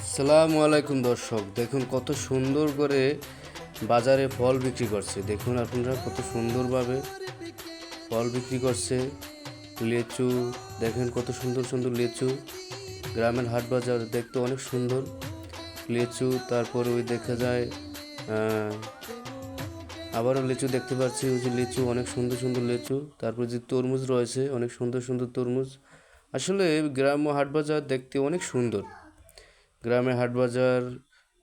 আসসালামু আলাইকুম দর্শক, দেখুন কত সুন্দর করে বাজারে ফল বিক্রি করছে। দেখুন আপনারা কত সুন্দরভাবে ফল বিক্রি করছে। লিচু দেখেন, কত সুন্দর সুন্দর লিচু। গ্রামের হাট বাজার দেখতে অনেক সুন্দর। লিচু, তারপরে ওই দেখা যায় আবারও লিচু দেখতে পাচ্ছি। ওই যে লিচু, অনেক সুন্দর সুন্দর লিচু। তারপর যে তরমুজ রয়েছে, অনেক সুন্দর সুন্দর তরমুজ। আসলে গ্রাম্য হাট বাজার দেখতে অনেক সুন্দর। গ্রামের হাট বাজার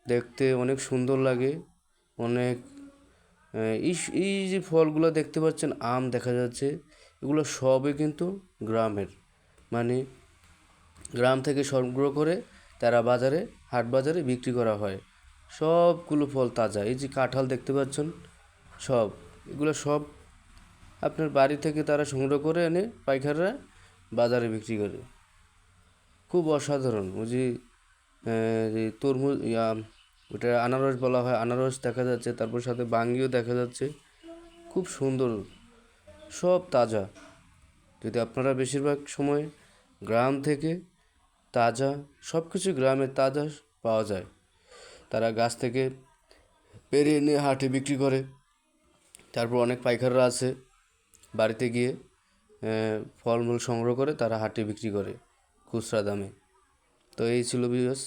দেখতে অনেক সুন্দর লাগে। অনেক এই যে ফলগুলো দেখতে পাচ্ছেন, আম দেখা যাচ্ছে, এগুলো সবই কিন্তু গ্রামের, মানে গ্রাম থেকে সংগ্রহ করে তারা বাজারে, হাট বাজারে বিক্রি করা হয়। সবগুলো ফল তাজা। এই যে কাঁঠাল দেখতে পাচ্ছেন, সব এগুলো সব আপনার বাড়ি থেকে তারা সংগ্রহ করে এনে পাইকাররা বাজারে বিক্রি করে। খুব অসাধারণ। ওই যে তরমুজ, ওটা আনারস বলা হয়, আনারস দেখা যাচ্ছে, তারপর সাথে বাঙ্গিও দেখা যাচ্ছে। খুব সুন্দর, সব তাজা। যদি আপনারা বেশিরভাগ সময় গ্রাম থেকে তাজা সব কিছু, গ্রামে তাজা পাওয়া যায়। তারা গাছ থেকে পেরে এনে হাটে বিক্রি করে। তারপর অনেক পাইকাররা আছে, বাড়িতে গিয়ে ফলমূল সংগ্রহ করে তারা হাটে বিক্রি করে খুচরা দামে। তো এই ছিল ভিউয়ার্স।